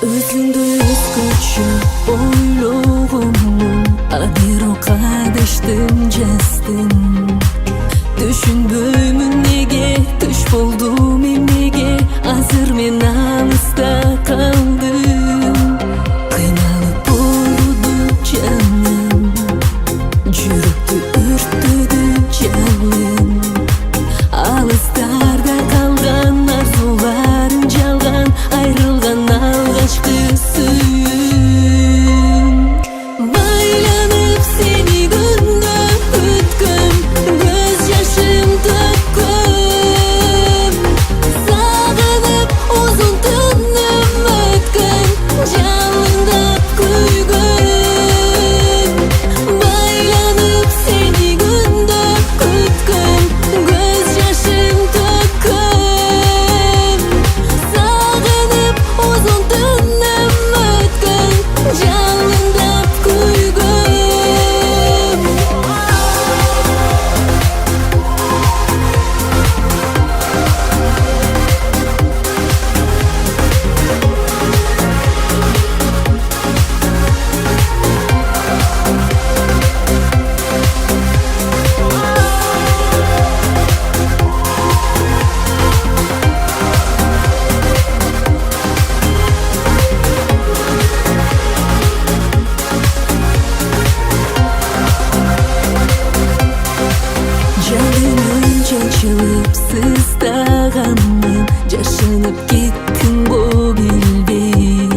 Өзіңді өзгөчө ойлогонмун, бирок адыштым, жаздым. Түшүнбөймүн неге, түш болдум эмнеге, азыр мен алыста калдым. Кыйналып болдум жаным, жүрөктү өрттөдү жалын. Алыстарда калган арзуларым жалган, айрылган алгачкы сүйүүм. Байланып сени күндө өткөн, көз жашым төк Жанымын чанчылып сыздағанмын, жашынып кеттің го билбей.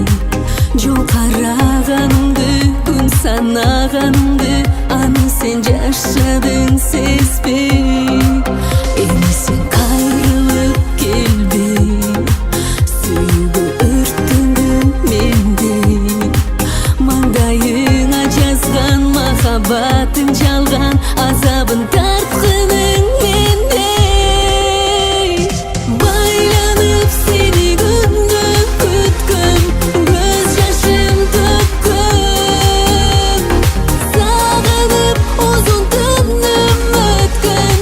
Жол караганымды, күн санаганымды, аны сен жашадың сезбей. Эми сен кайрылып келбей, сүйүүгө өрттөнгөн мендей. Маңдайыңа жазган махаббатың жалган, азабын тарткының мендей. Байланып сени күндү күткөн, көз жашым төккөн. Сагынып узун түнүм өткөн,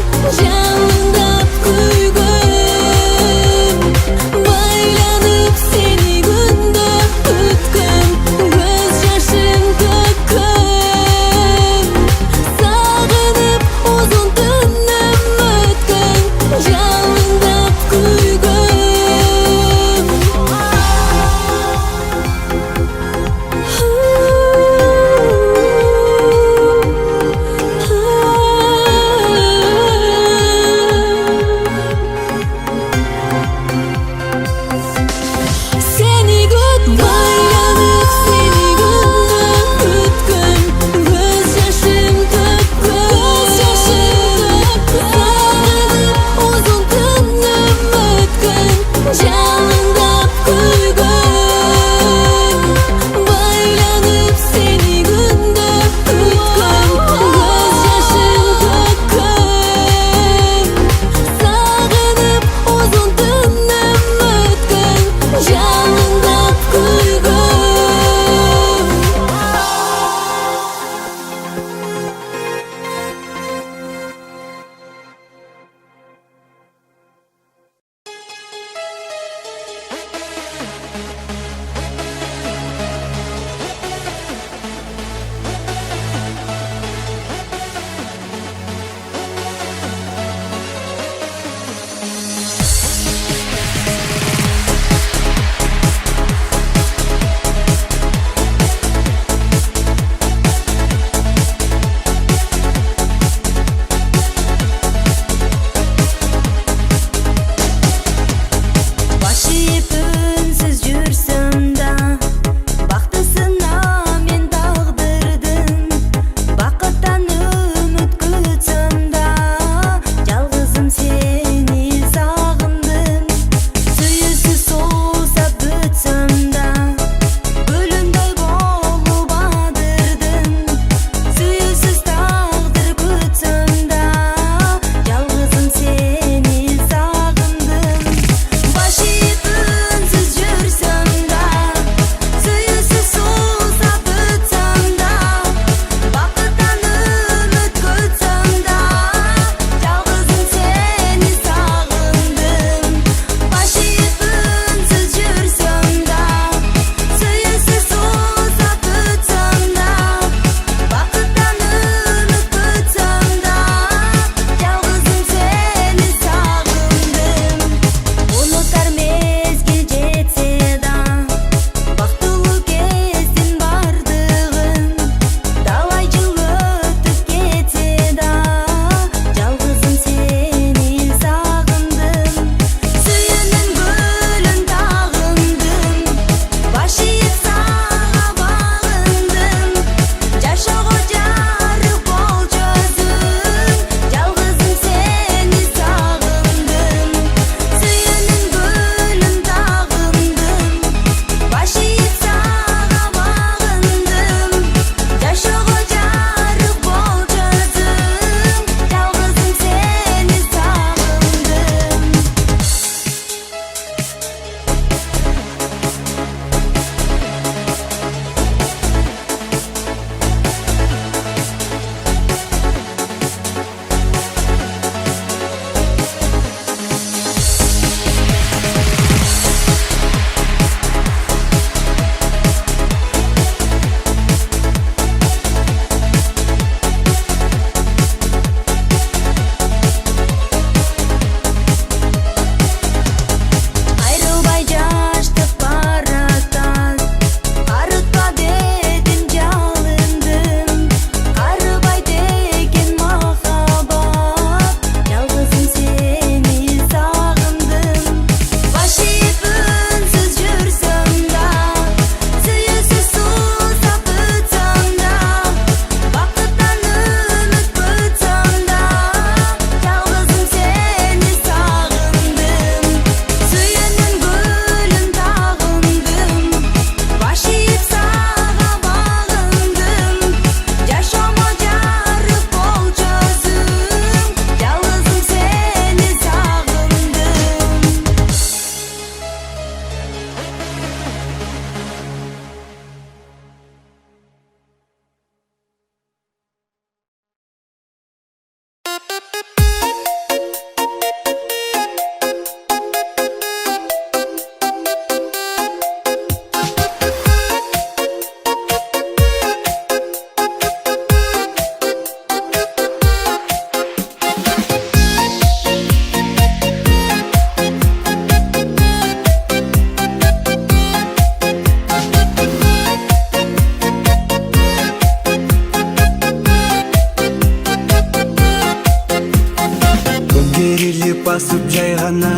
Керилип басып жайгана,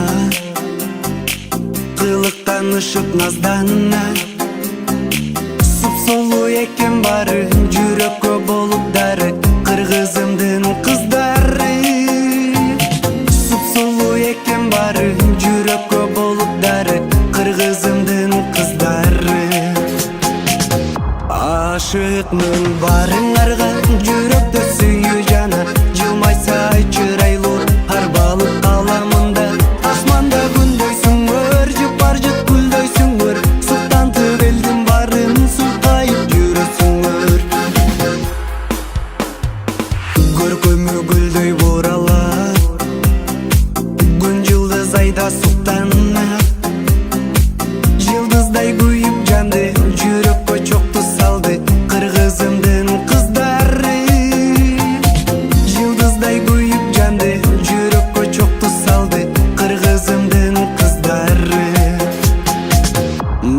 кылыктан ышып наздана. Суп-сулуу экен бары, жүрөккө болуп дары, кыргызымдын кыздары. Суп-сулуу экен бары, жүрөккө болуп дары, кыргызымдын кыздары. Ашыкмын барыңарга, жүрөктө сүйүү жана, жылмайса чырайлуу арбалып каламында. Асманда күндөйсүңөр, жыпар жыт гүлдөйсүңөр, суктантып элдин барын сулкайып жүрөсүңөр. Көркөмү гүлдөй буралат, күн жылдыз айда суктанат. Жылдыздай күйүп жанды, жүрөккө чокту салды, кыргызымдын кыздары. Жылдыздай күйүп жанды, жүрөккө чокту салды, кыргызымдын кыздары.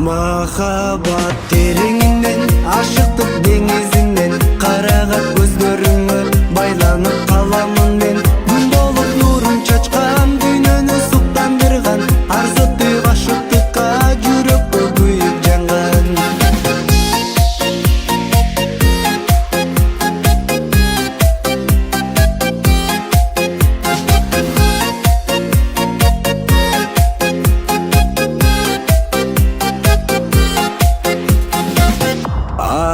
Махаббат тереңинен, ашыктык деңизинен, карагат көздөрүңө байланып каламын мен. Күн болуп нурун чачкан, дүйнөнү суктандырган, арзытты башыктыкка жүрөккө күйүп жанган.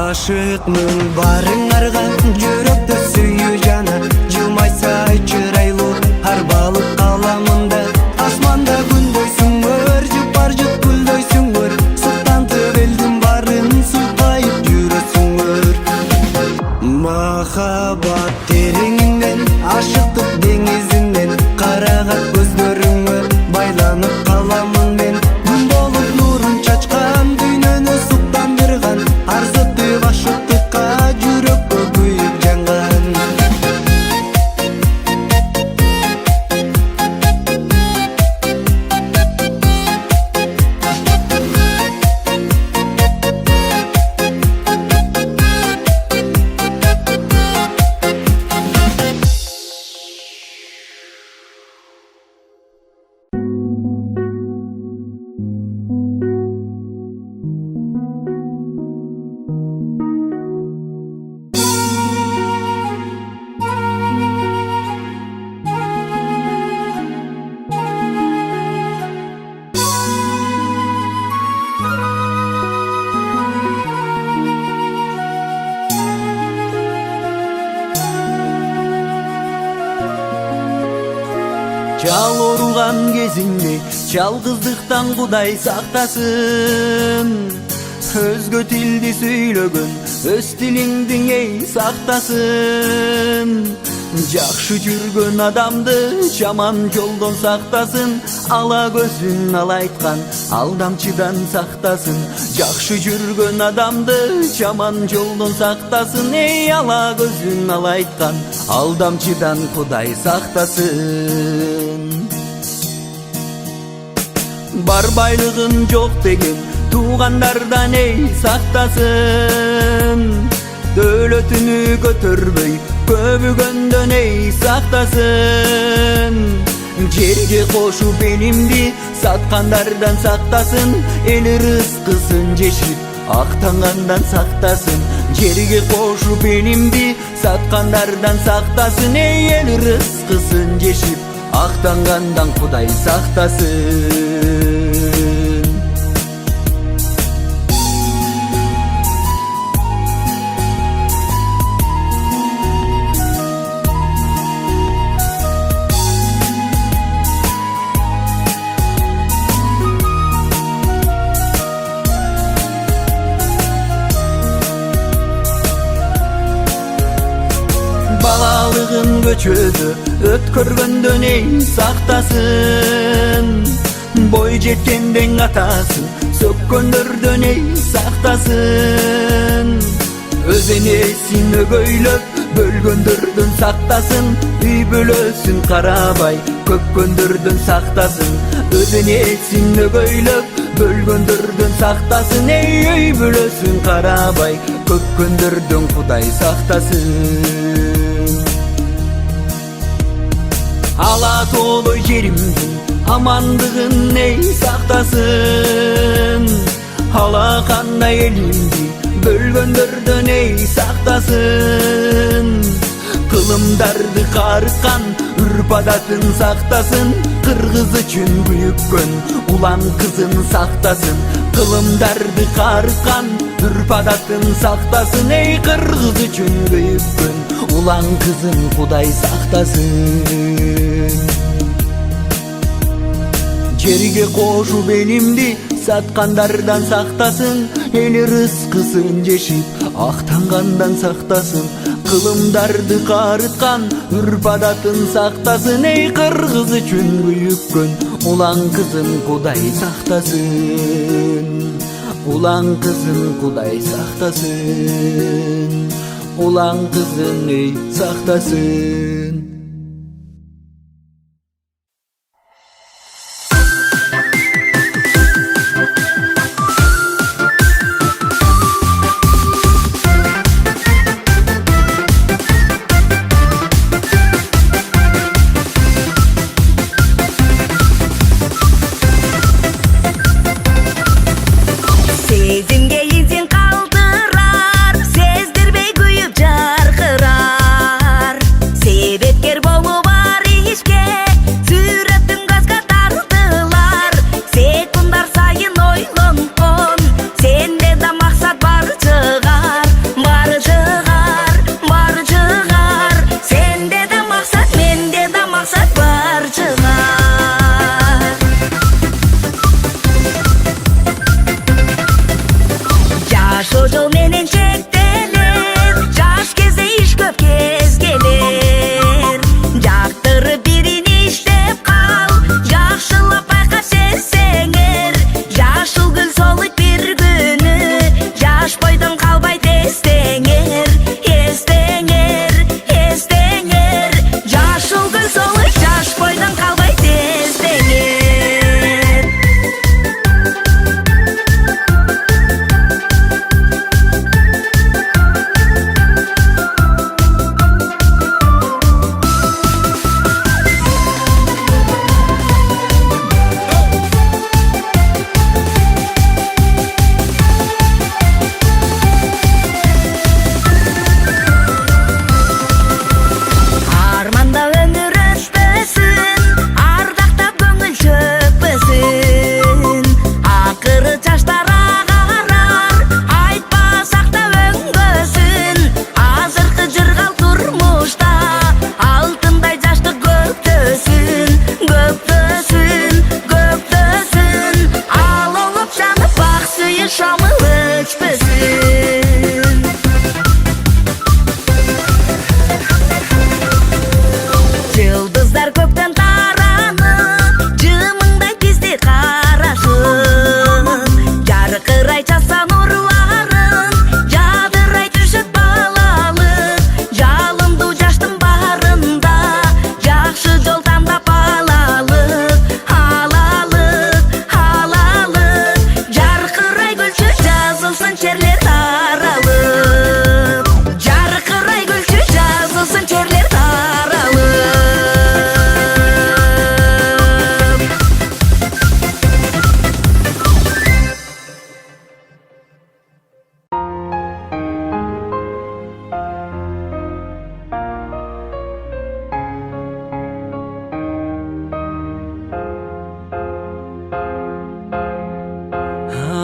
Ашыкмын барыңарга, жүрөктө сүйүү жана, жылмайса чырайлуу арбалып каламында. Асманда күндөйсүңөр, жыпар жыт гүлдөйсүңөр, суктантып элдин барын сулкайып жүрөсүңөр. Махаббат тереңинен, ашыктык деңизинен, карагат көздөрүңө байланып каламын мен. Күн болуп нурун чачкан, дүйнөнү суктандырган, арзытты башыктыкка жүрөккө күйүп жанган. Чал оруган кезиңде, жалгыздыктан Кудай сактасын. Өзгө тилди сүйлөгөн, өз тилиңди эй сактасын. Жакшы жүргөн адамды жаман жолдон сактасын. Ала көзүн ал айткан алдамчыдан сактасын. Жакшы жүргөн адамды жаман жолдон сактасын. Эй, ала көзүн ал айткан алдамчыдан Кудай сактасын. Бар байлыгын жок деген туугандардан эй сактасын. Дөлөтүнү көтөрбөй көбүгөндөн эй сактасын. Жерге кошуп элимди саткандардан сактасын. Эл рызкысын жешип актангандан сактасын. Жерге кошуп элимди саткандардан сактасын. Эй, эл рызкысын жешип актангандан Кудай сактасын. Балалыгын көчөдө өткөргөндөн эй сактасын. Бой жеткенден атасын сөккөндөрдөн эй сактасын. Өз энесин өгөйлөп бөлгөндөрдөн сактасын. Үй бөлөсүн карабай көккөндөрдөн сактасын. Өз энесин өгөйлөп бөлгөндөрдөн сактасын. Эй, үй бөлөсүн карабай көккөндөрдөн Кудай сактасын. ала толы жеримдин амандыгын эй сактасын, ала кандай элимди бөлгөндөрдөн эй сактасын. Кылымдарды карыккан үрп адатын сактасын, кыргыз үчүн күйүккөн улан кызын сактасын. Кылымдарды карыккан үрп адатын сактасын, эй кыргыз үчүн күйүккөн улан кызын Кудай сактасын. Жерге кошуп элимди саткандардан сактасын, эл рызкысын жешип актангандан сактасын. Кылымдарды карыткан үрп адатын сактасын, эй кыргыз үчүн күйүккөн улан кызын Кудай сактасын. Улан кызын Кудай сактасын, улан кызын эй сактасын.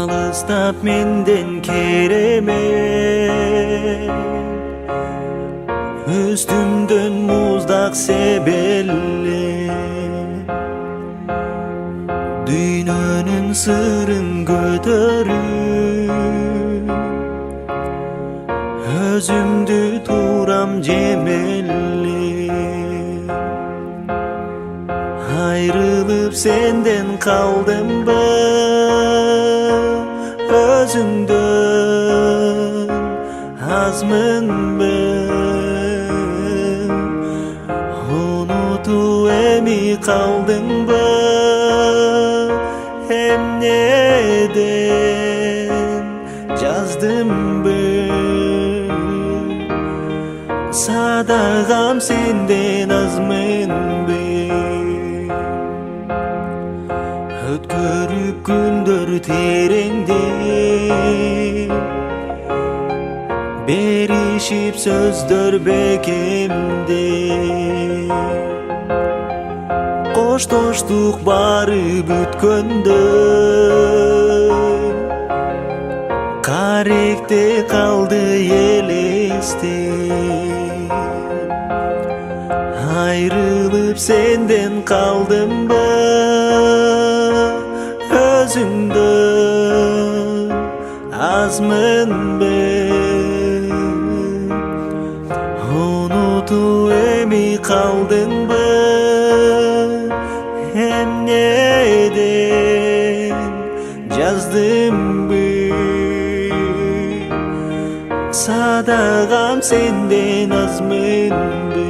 Алыстап менден керемет, үстүмдөн муздак себеле, дүйнөнүн сырын көтөрүп, өзүмдү турам жемеле. Айрылып сенден калдымбы, өзүңдөн азмынбы, унутуп эми калдыңбы, эмнеден жаздымбы, садагам сенден азмынбы. өткөрүп күндөр тереңде беришип сөздөр бекемде коштоштук бары бүткөндө каректе калды элесте айрылып сенден калдымбы өзүңдөн азмынбы унутуп эми калдыңбы эмнеден жаздымбы садагам сенден азмынбы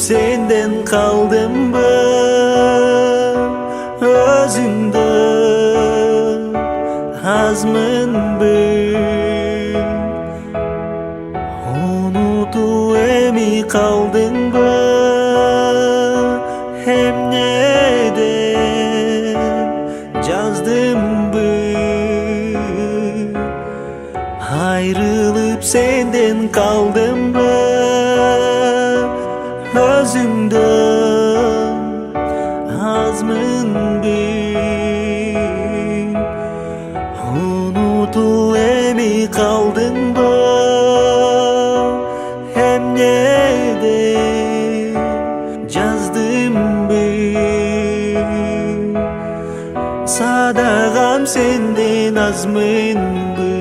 Senden kaldımбы өзүңдөн азмынбы унутуп эми калдыңбы эмнеден жаздымбы айрылып сенден калдымбы өзүңдөн азмынбы унутуп эми калдыңбы эмнеден жаздымбы садагам сенден азмынбы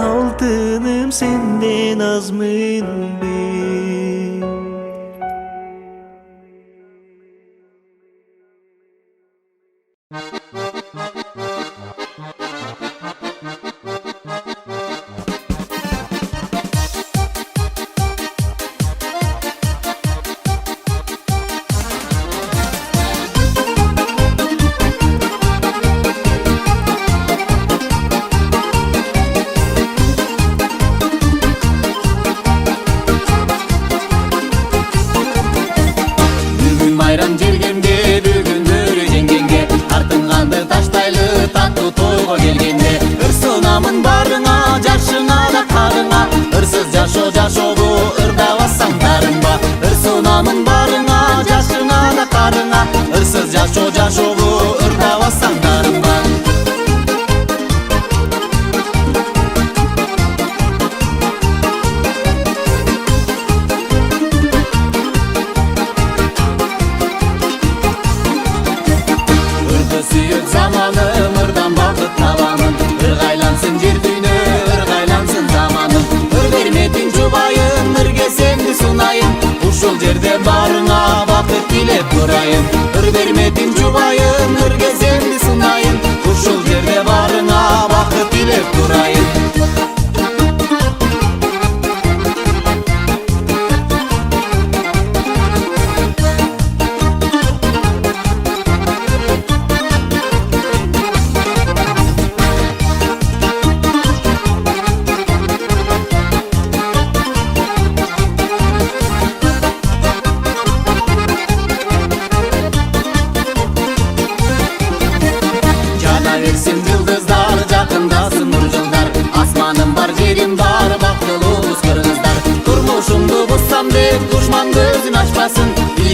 алтыным сенден азмынбы Байрам жергенде бүгүндөр жеңгенге артыңганды таштайлы таттуу тойго келгенде ыр сынамын барыңа жашыңа да карыңа ырсыз жашоо жашообу ырдабасаң дарыңба ыр сынамын барыңа жашыңа да карыңа ырсыз жашоо жашообу ырдабасаң дарыңба сүйөт заманым ырдан бакыт табамын ыргайлансын жер дүйнө ыргайлансын заманым ыр берметиң жубайын ыр кесемди сунайын ушул жерде барыңа бакыт тилеп турайын ыр берметиң жубайын ыр кесемди сунайын ушул жерде барыңа бакыт тилеп турайын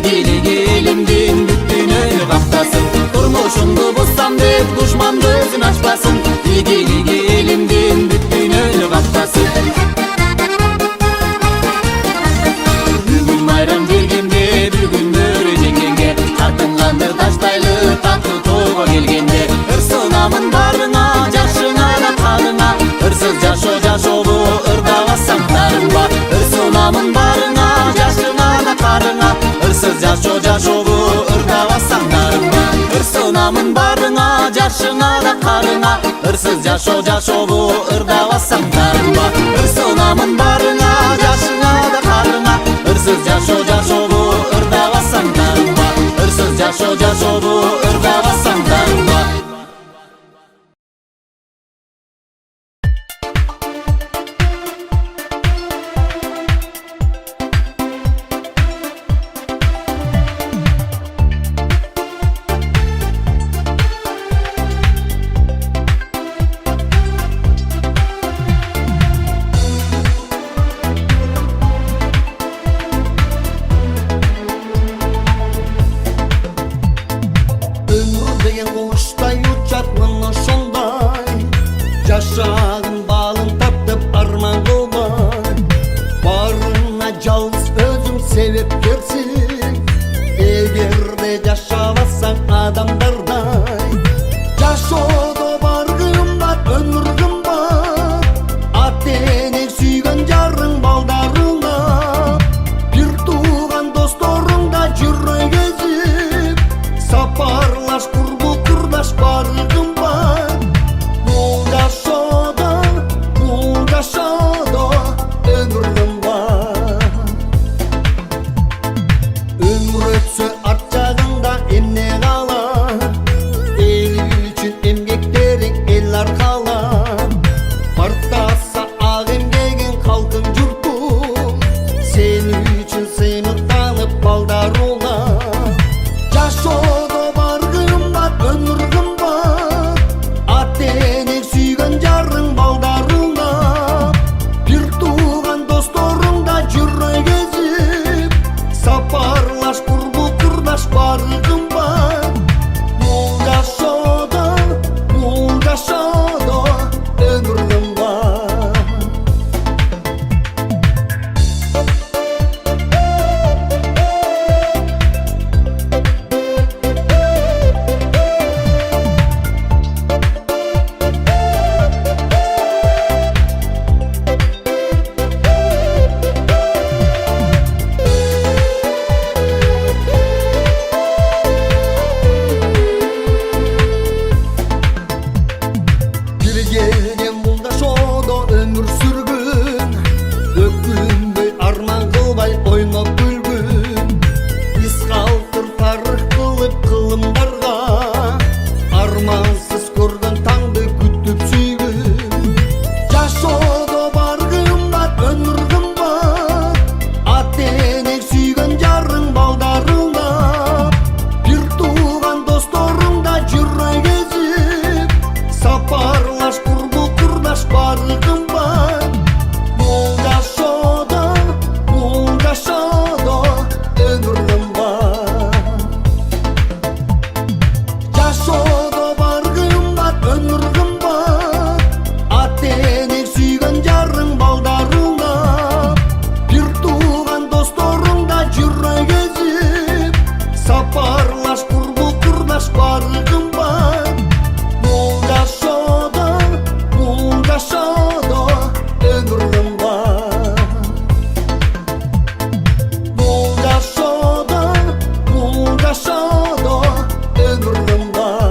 игилиги элимдин бүт дүйнөнү каптасын турмушумду бузсам деп душманды өзүн ачпасын игилиги элимдин бүт дүйнөнү каптасын бүгүн майрам бергенде бүгүндөр жеңгенге тартынганды таштайлы таттуу тойго келгенде ыр сынамын барыңа жашыңа да карыңа ырсыз жашоо жашообу ырдабасаң дарыңба ыр сынамын барыңа жашыңа да карыңа ырсыз жашоо жашообу ырдабасаң дарыңба сунамын барыңа, жашыңа да карыңа. Ырсыз жашообу ырда бассаң дарыңба. Ыр сунамын барыңа, жашыңа да карыңа. Ырсыз жашообу ырда бассаң дарыңба. Ырсыз жашообу ырда бассаң дарыңба. Куштай учатмын ошондой, жашагын балын таптып арман кылбай. Барына жалгыз өзүң себепкерсиң, эгерде жашабасаң адамдардай. Жашоодо бар кымбат, өмүр кымбат, ата-энең сүйгөн жарың балдарыңа. Бир тууган досторуңда жүрөк эзип, сапарлаш курдаш бары кымбат. Бул жашоодо өмүр кымбат. Өмүр өтсө арт жагында эмне калат? Эл үчүн эмгектериң эл аркалап. Бартаса ак эмгегиң калкың журтуң, сен үчүн сыймыктанып балдар улап. Жашоодо бар кымбат, өмүр кымбат, ата-энең сүйгөн жарың балдарыңа. Бир тууган досторуңда жүрөк эзип, сапарлаш курдаш бары кымбат. Бул жашоодо өмүр кымбат. Бирге муңдашоодо өмүр сүргүн, өкүнбөй арман кылбай ойноп күлгүн. Биз калтыр тарых кылып кылымдарга, армансыз көргөн таңды күтүп сүйгүн. Жашоодо бар кымбат, өмүр кымбат, ата-энең сүйгөн жарың балдарыңа. Бир тууган досторуңда жүрөк эзип, сапарлаш курдаш бары кымбат. Бул жашоодо өмүр кымбат. Жашоодо бар кымбат, өмүр кымбат, ата-энең сүйгөн жарың балдарыңа. Бир тууган досторуңда жүрөк эзип, сапарлаш курдаш бары кымбат. Бул жашоодо өмүр кымбат. Бул жашоодо өмүр кымбат.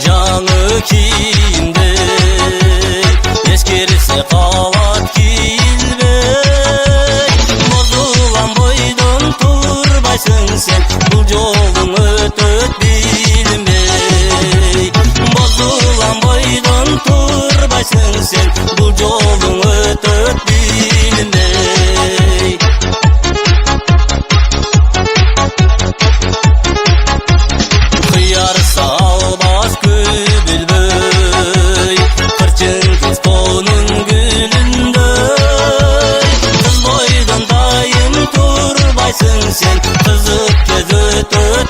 Жаны кийиндей, эскерсе калат кийилбей. Бозулган бойдон турбайсың сен, бул жолдун өтөт билинбей. Бозулган бойдон турбайсың сен, бул жолдун өтөт билинбей. Кыяр салбас көбүлбөй, кырчын кыз тоонун гүлүндөй. Кыз бойдон дайым турбайсың сен, кызык көз өтөт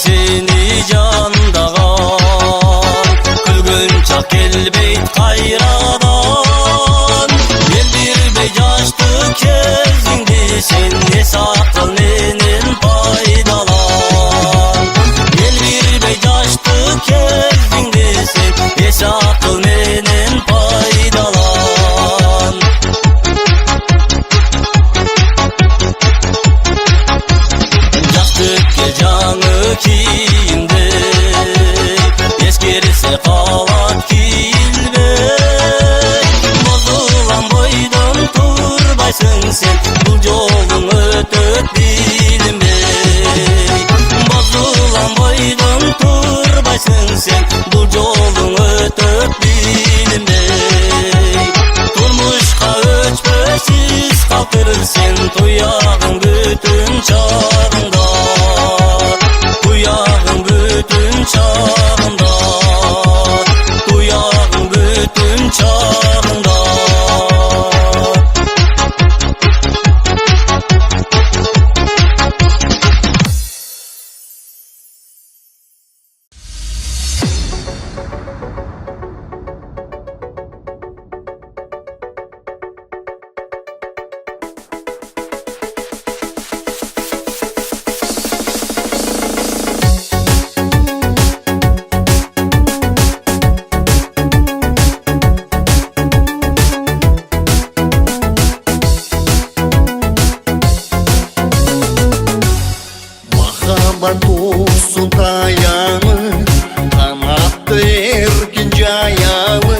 сени жандаган күлгөн чак келбейт кайрадан эл бирбей жашты кезиңди сен эс акыл менен пайдалан эл бирбей жашты кезиңди сен эс акыл менен пайдалан жаштыкке жаңы кийимде эскерсе калат кийилбей бозулган бойдон турбайсың сен бул жолуң өтөт билинбей бозулган бойдон турбайсың сен бул жолуң өтөт билинбей турмушка өчпөсүз калтыр сен туягың бүтүн чагыңда туягың бүтүн чагыңда туягың бүтүн чагыңда Махаббат тусун таянı канатты эркин жаялы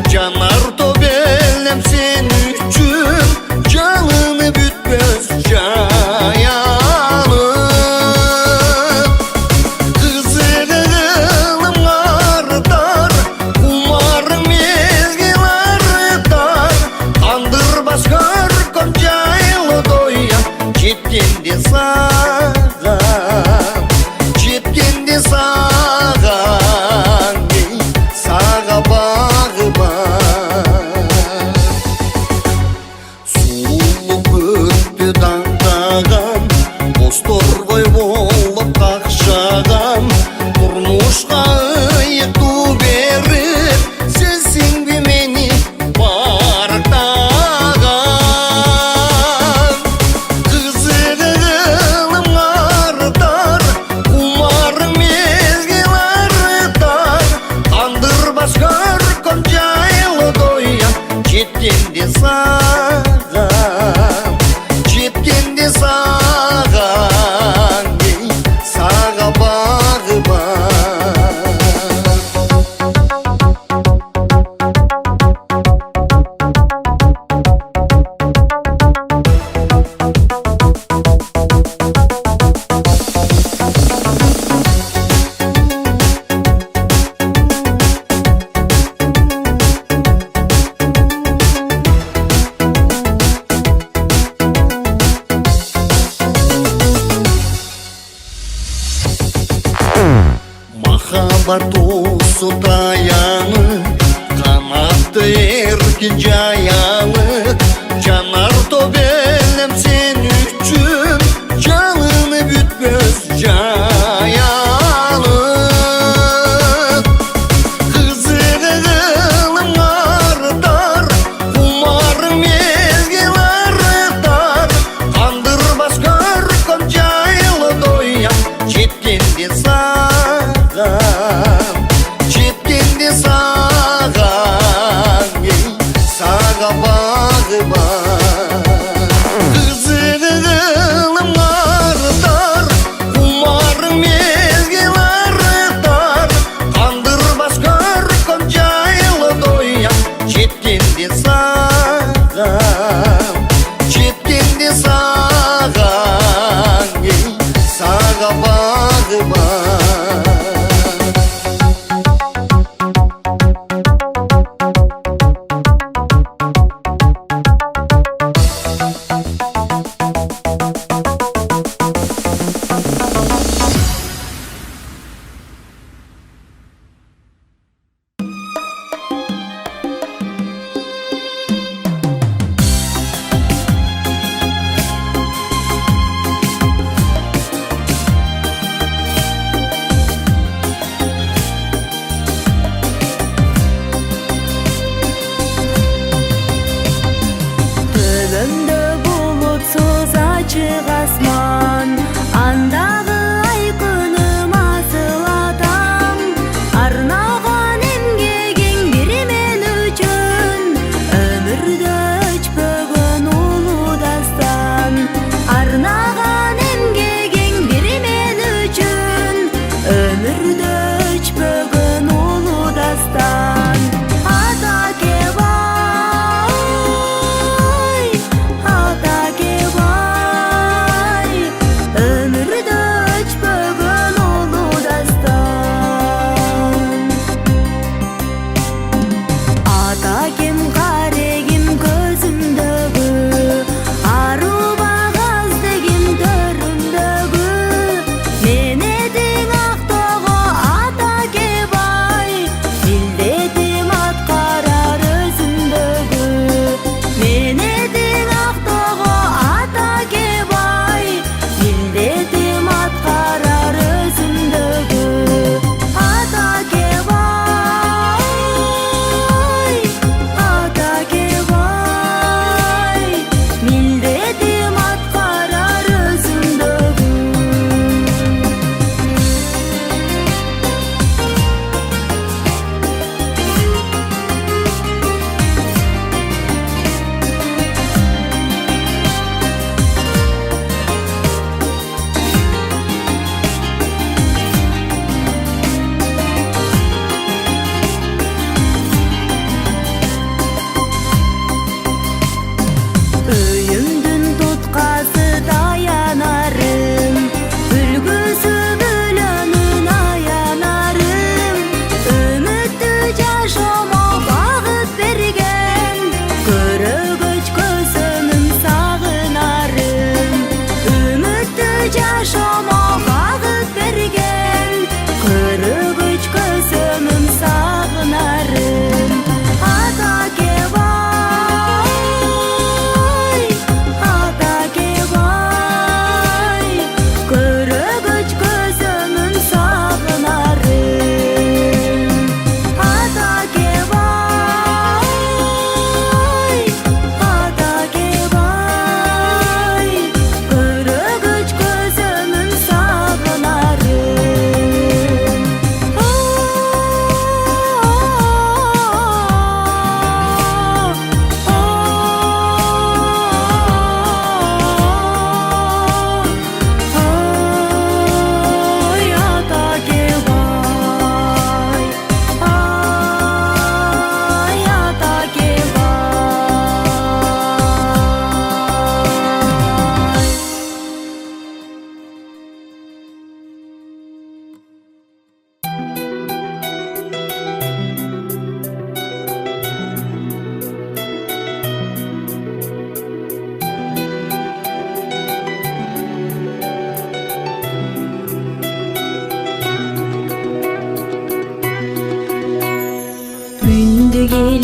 жанар тобелем сен үчүн жалыны бүтпөс жаялы кызыгылым артар кумарым мезгил арытар кандырбас көркөм жайлы доя жеткенде жеткенде саған сага багыма сулуу көктү даңдаган босторбой болуп какшаган турмушка ыйыктуу берип сенсиңби мени барктаган кызыгылым артар кумарым мезгил арытар кандырбас көркөм жайлы доя жеткенде саған сага багыма Махаббат тусу таянı канатты эркин жаялы жанар тобелем сен үчүн жалыны бүтпөс жаялы кызыгылым артар кумарым мезгил арытар кандырбас көркөм жайлы доя жеткенде саған сага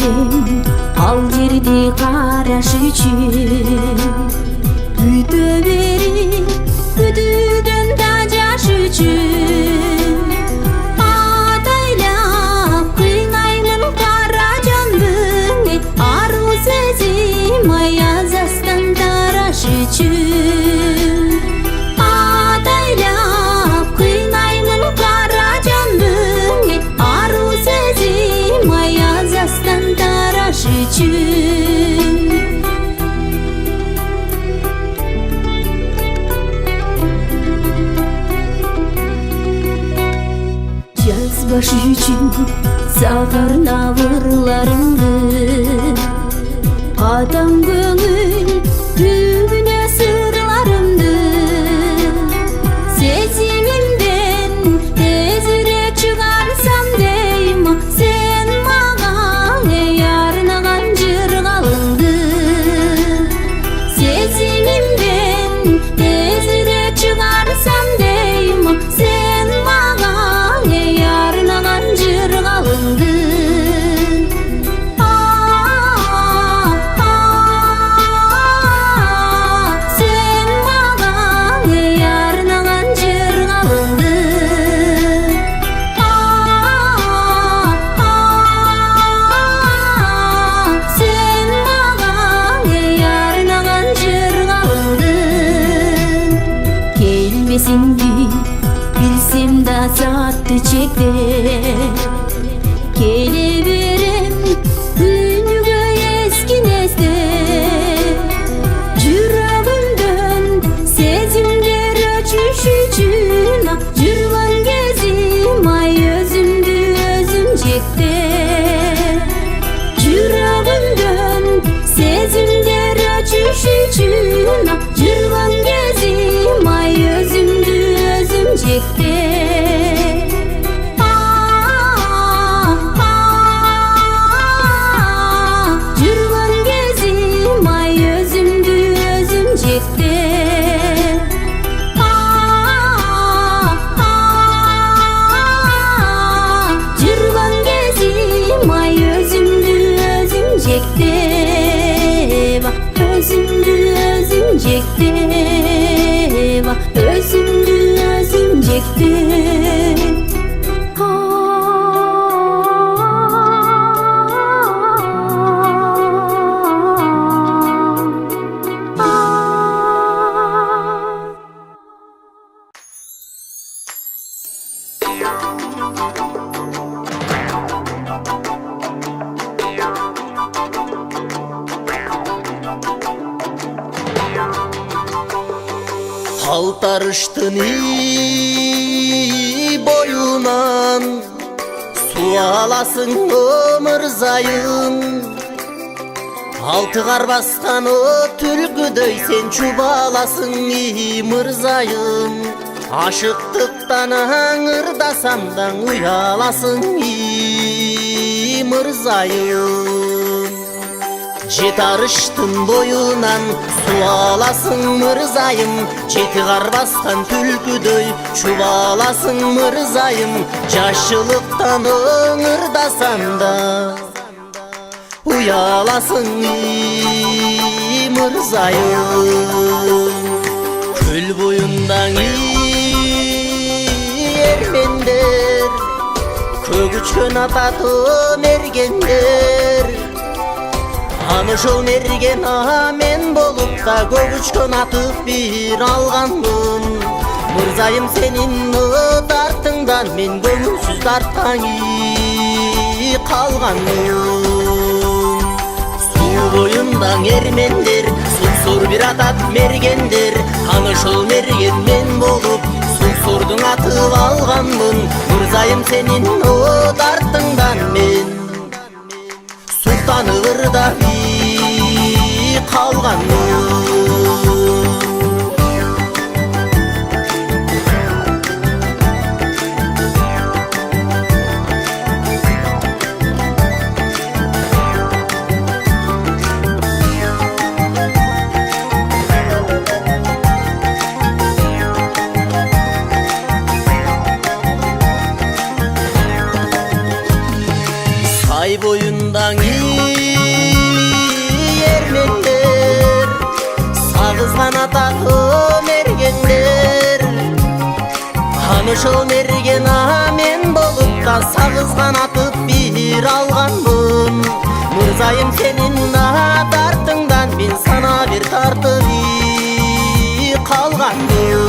келем ал жерди караш үчүн. Бүтө берип бүтүүдөн да жаш үчүн. Атайлап кыйнаймын кара жандың, ару сезим аязастан тараш үчүн. Атайлап кыйнаймын кара жандың, ару сезим аязастан тараш үчүн. Жазбаш үчүн сагарнап ырларыңды, атам көңүл түбүнө сырларымды. Сезимимден тезирээк чыгарсам дейм, сен мага арнаган жыргалыңды. Сезимимден тезирээк чыгарсам дейм, сен мага арнаган жыргалыңды. Сен мага арнаган жыргалыңды. Сен мага арнаган жыргалыңды. Келбесиңди билсем да затты чекте, келе берем күнүгө эскинесте. Жүрөгүмдөн сезимдер өчүш үчүн, жүргөн кезим ай өзүмдү өзүм жекте. Жүрөгүмдөн сезимдер өчүш үчүн, жүргөн кезим ай өзүмдү өзүм жекте. Жүргөн кезим ай өзүмдү өзүм жекте. Жүргөн кезим ай өзүмдү өзүм жекте. Өзүмдү өзүм жекте. Өзүмдү өзүм жекте. Алтарыштын боюнан суу аласың мырзайым. Алты кар баскан түлкүдөй сен чубаласың мырзайым. Ашыктыктан аңырдасам да уяласың мырзайым. Жети арыштын боюнан суу аласың мырзайым. Жети кар баскан түлкүдөй чубаласың мырзайым. Жашылыктан ыңырдасам да уяласың мырзайым. Көл боюнда эрмендер, көк үчкөн ататы мергендер. Аны ошол мерген мен болуп да көк үчкөн атып бир алганмын. Мырзайым сенин тартыңдан мен көңүлсүз тарткан калганмын. Суу боюнда эрмендер, сулсур бир атат мергендер. Аны ошол мерген мен болуп сулсурдун атып алганмын. Мырзайым сенин тартыңдан мен султаны ырда калганмын. Ай боюнда Танышыл мерген мен болуп да сагызган атып бир алганмын. Мырзайым сенин артыңдан мен сана бир тартып калганмын.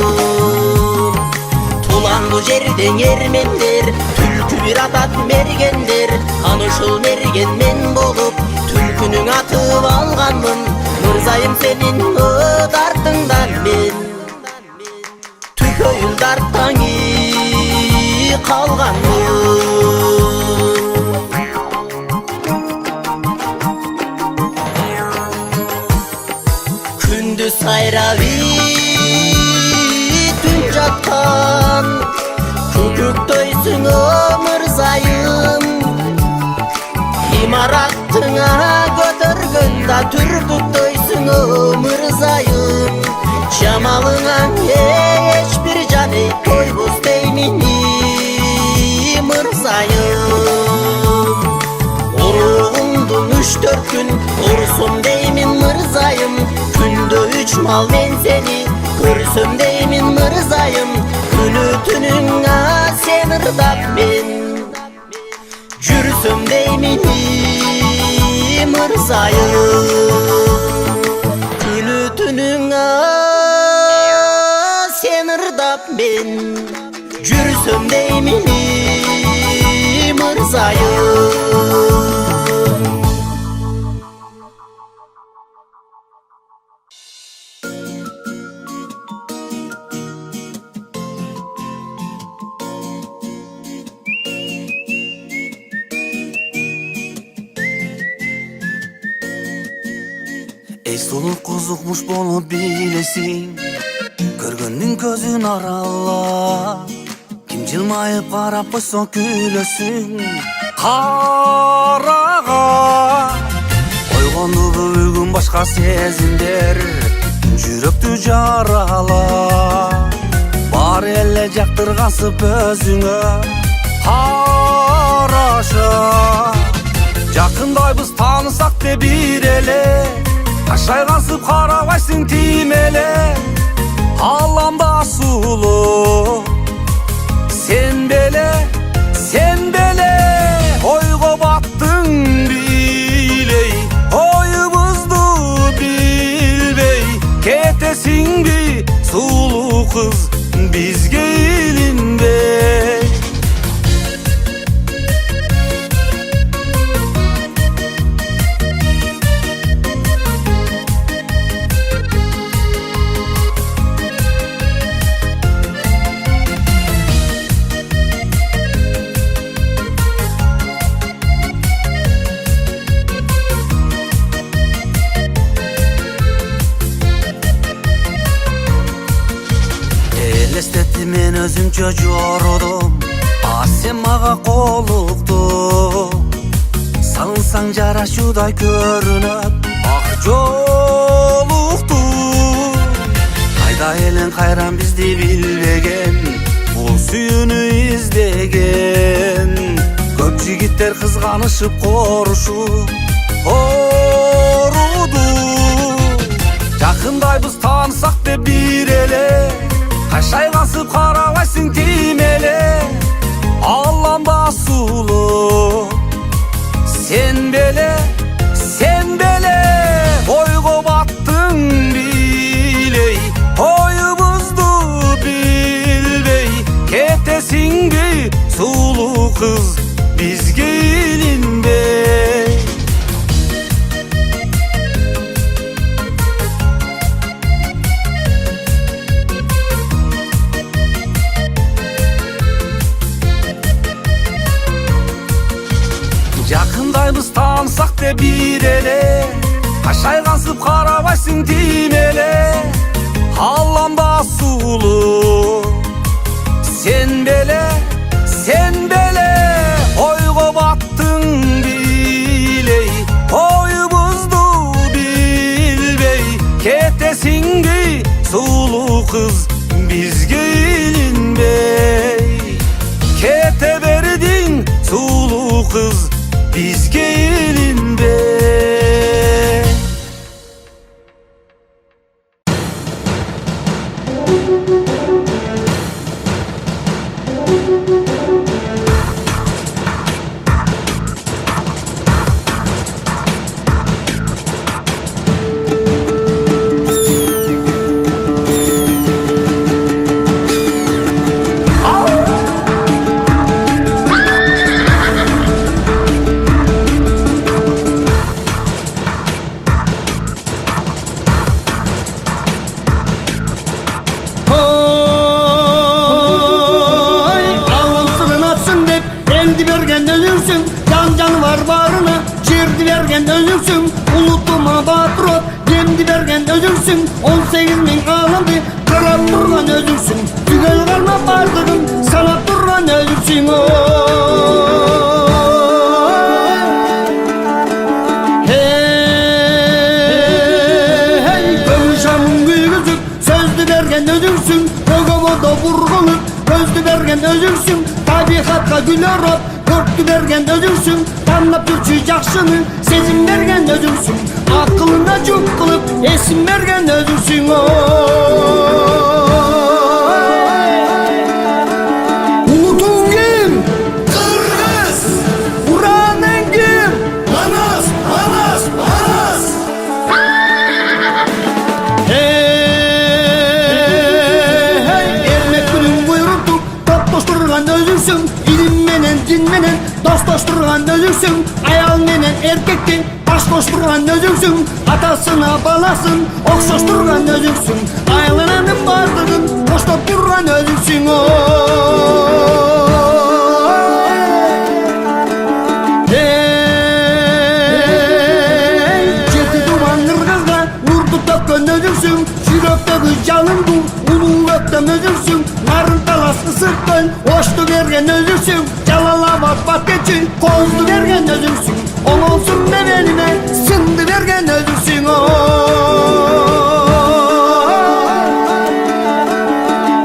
Туланду жерден эрмендер, түлкү бир атат мергендер. Танышыл мерген мен болуп түлкүнүң атып алганмын. Мырзайым сенин артыңдан мен түкөйүл дарттаңы калганмын. Күндү сайрап түн жаткан күкүктөйсүң мырзайым. Имараттыңа көтөргөндө түркүктөйсүң мырзайым. Жамалыңан эч бир жаны койбос деймин мырзайым. Оругуңдун 3-4 күн орусум деймин мырзайым. Күндө 3 мал мен сени көрсөм деймин мырзайым. Күнү түнүңө сен ырдап мен жүрсөм деймин мырзайым. Күнү түнүңө сен ырдап мен жүрсөм деймин мырзайым. Эй сулуу кызыкмыш болуп билесиң, көргөндүн көзүн арала. Ким жылмайып карап койсо күлөсүң. Карага койгонду бүгүн башка сезимдер, жүрөктү жарала. Бар эле жактыргансып өзүңө караша. Жакындайбыз таанысак деп бир эле, кашайгансып карабайсың тим эле. Алламда сулуу сен беле, ойго баттың билей. Оюбузду билбей кетесиңби сулуу кыз бизге илинбей. Элестетти мен өзүмчө жорудум, а сен мага колуктуң. Салынсаң жарашуудай көрүнөт ак жолуктуң. Кайда элең кайран бизди билбеген, бул сүйүүнү издеген. Көп жигиттер кызганышып корушуп оруду. Жакындайбыз таанысак деп бир эле, кашайгансып карабайсың тим эле. Алламда сулуу сен беле, ойго баттың билей. Оюбузду билбей кетесиңби сулуу кыз бизге илинбей. Жакындайбыз таанысак деп бир эле, кашайгансып карабайсың тим эле. Алламда сулуу сен беле, ойго баттың билей. Оюбузду билбей кетесиңби сулуу кыз бизге илинбей. Кете бердиң сулуу кыз бизге илинбей. bergen özüngsün, ulutuma batır ot. Demdi bergen özüngsün, 18 bin alandı karap durgan özüngsün. Tügel kalma bardığın sanap durgan özüngsün. Hey kömüşamın güygüzüp sözlü bergen özüngsün. Kogoboda vurgulup gözlü bergen özüngsün. Tabihatka gül arap Körtü bergen özüngsün, tanlap turçu jakşını, sezim bergen özüngsün. Akılına çok kılıp, esim bergen özüngsün. Ulutun kim? Kırgız. Buranın kim? Manas, Manas, Manas. Hey, ermek günün buyurdu, toplaştırgan özüngsün. Din menen dostlaştırgan özüngsün. Ayal menen erkekti baş koşturgan özüngsün. Atasına balasın okşaştırgan özüngsün. Aylananın bardığın koştap durgan özüngsün. Hey jeti duman ırgızda urdu tökkön özüngsün. Yürekteki canın bu ulu öktem özüngsün. Narın talas ısırttın oştu bergen özüngsün. Jalalabad paketçi kozdu bergen özüngsün. Oğulsun develime sındı bergen özüngsün.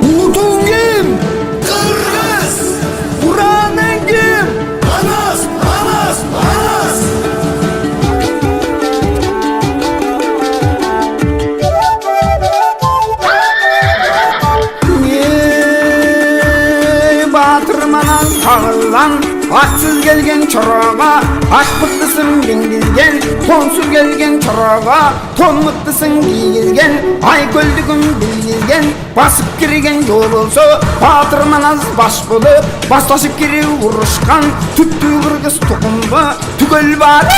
Ulutun kim? Kırgız. Buranın kim? Manas, Manas, Manas. Batır Manas tağıllan atsız gelgen çorağa, aç mıtlısın dingilgen. Tonsuz gelgen çorağa, ton mıtlısın giyilgen. Ay göldügün bilgilgen, basıp kirgen yol olsa. Batır Manas baş bulup, baslaşıp kiri vuruşkan. Tüttü kırgız tokumba, tügöl barıp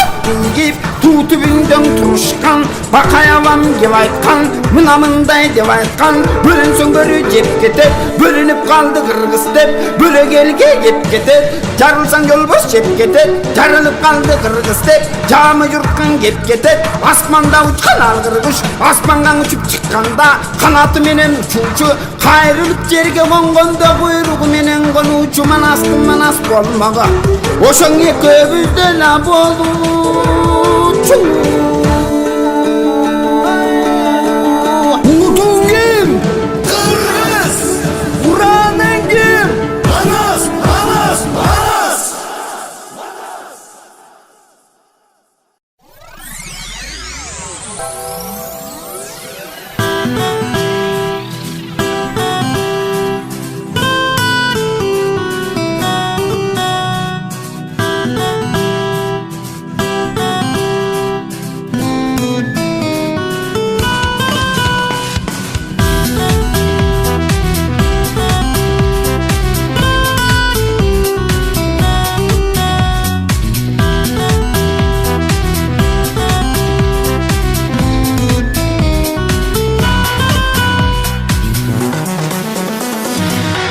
giyip, tutu binden turuşkan. Bakayavam gibi aytkan, mınamınday dep aytkan. Bölünsün börü jep ketep, bölünüp kaldı kırgız dep. Böle gelge yep ketep, jarılsan yolboş jep ketep. Jarılıp kaldı kırgız dep, camı yurtkan gep ketep. Asmanda uçkan algırgış, asmangan uçup çıkkanda. Kanatı menen uçucu, kayrılıp jerge kongonda. Buyruğu menen konucu Manastın Manas bolmağa. Oşon ekebizde la bolucu. Ulutun kim? Kırgız. Buranın kim? Manas, Manas, Manas.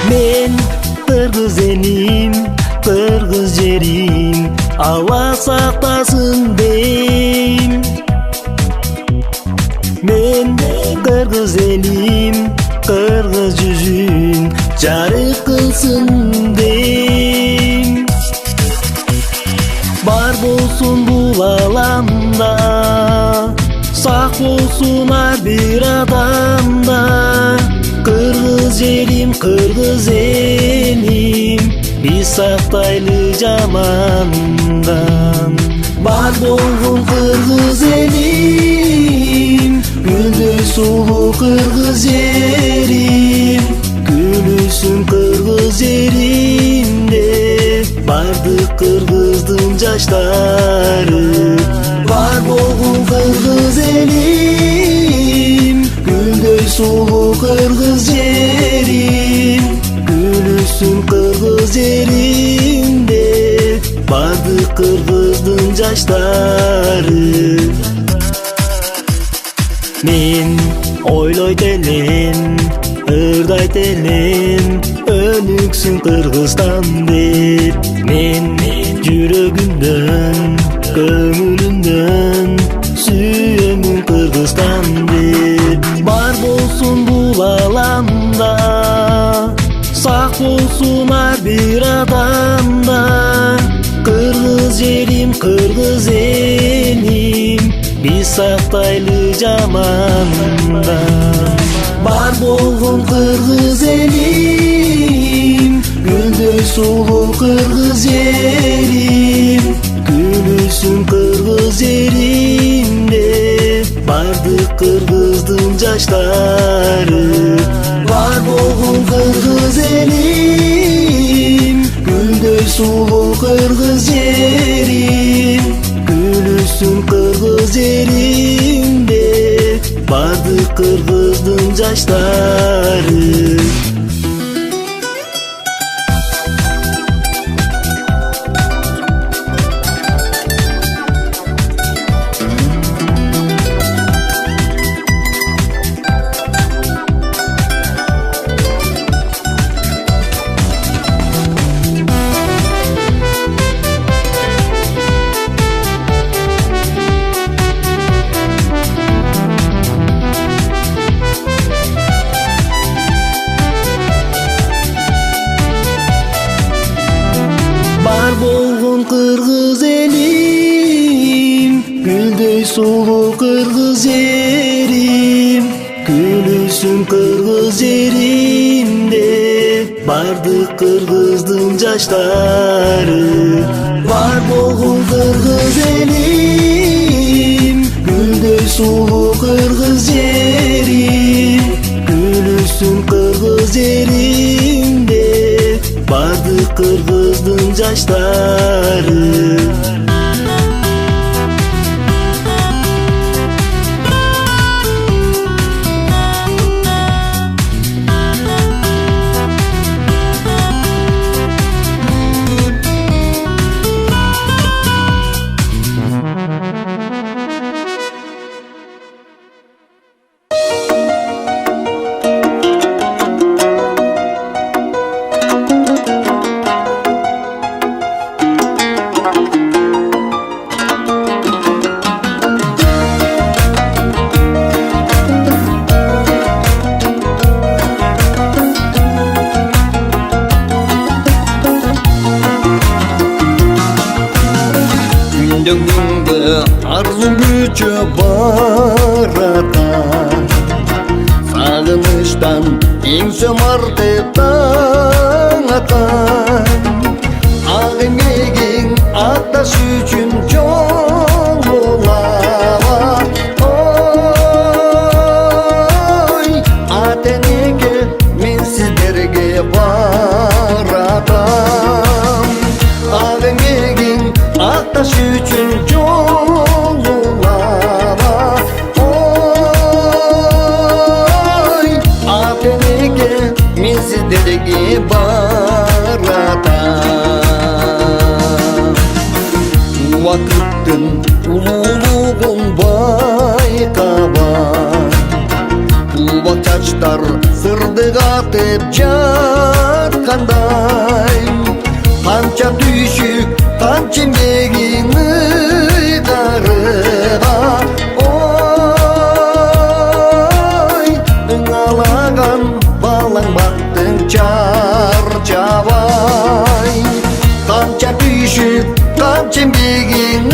Men kırgız elim, kırgız jerim, Allah saklasın deyim. Men kırgız elim, kırgız yüzüm, jары kılsın deyim. Бар болсун бул аламда, сак болсун ар бир адамда. Кыргыз элим, биз сактайлы жамандан. Бар болгон кыргыз элим, гүлдөй сулуу кыргыз жерим. Күлүсүн кыргыз жеримде, бардык кыргыздын жаштары. Бар болгон кыргыз элим, гүлдөй сулуу кыргыз жерим. Күлүсүн кыргыз жеримде, бардык кыргыздын жаштары. Мен ойлойт элем, ырдайт элем, өнүксүн Кыргызстан деп. Мен жүрөгүмдөн көңүлүмдөн сүйөмүн Кыргызстанды. Бар болсун бул аламда, сак болсун ар бир адамда. Кыргыз элим, кыргыз элим, биз сактайлы жаманда. Бар болгон кыргыз элим, гүлдөй сулуу кыргыз элим, күлүсүн кыргыз элимде бардык кыргыздын жаштары. Бар болгон кыргыз элим, гүлдөй сулуу кыргыз элим, күлүсүн кыргыз элимде бардык кыргыздын жаштары. Бар болгон кыргыз элим, гүлдөй сулуу кыргыз элим, күлүсүн кыргыз элимде бардык кыргыздын жаштары. Бар болгон кыргыз элим, гүлдөй сулуу кыргыз элим, күлүсүн кыргыз элимде бардык кыргыздын жаштары. Күндөгүңдө арзу күчө барата, сагынычтан эңсөм артып таң ата. Ак эмегиң атташ үчүн жолулава. Ой, ата-энеге мен сиздерге баратам. Ак эмегиң атташ үчүн жолулава. Ой, ата-энеге мен сиздерге баратам. Убакыттын улуулугун байкаба, убак чачтар сырдык атып жаткандай. Канча түйшүк, канча эмегиң ыйгарыга. Ой, ыңалаган балаң бактың чарчабай. Канча түйшүк, канча эмегиң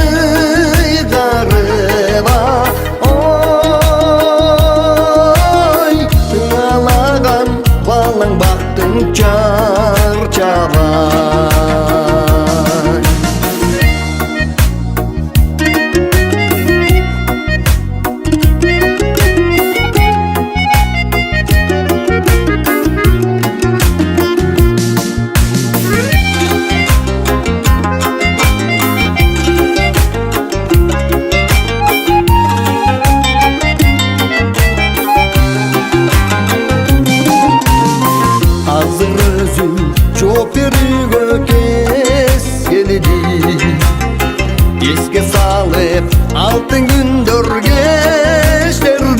ыйгарыга. Ой, ыңалаган балаң бактың чарчабай. Еске салып алтын күндөр кечтердиң.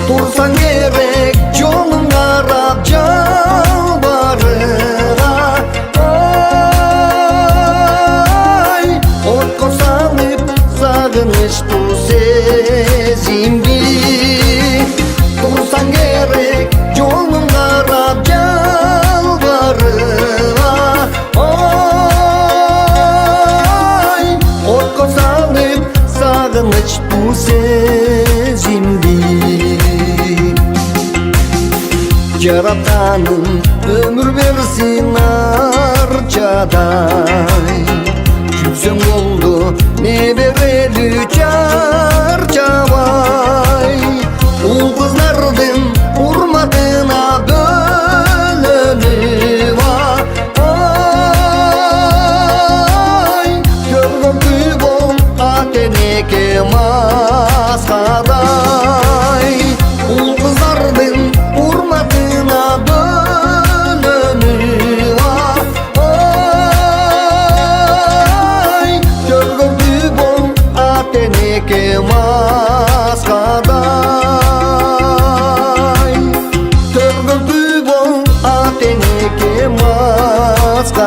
Турсаң керек жолуң карап жалбарыга. Ой, жаратканым өмүр берсин арчадай. Жүрсөң болду не берели чарчабай, ул кыздардын урматына бөлөнүп көргөндү бол ата-энеге маскадай, ул кыздардын урматына бөлөнүп көргөндү бол ата-энеге маскадай, көргөндү бол ата-энеге маскадай.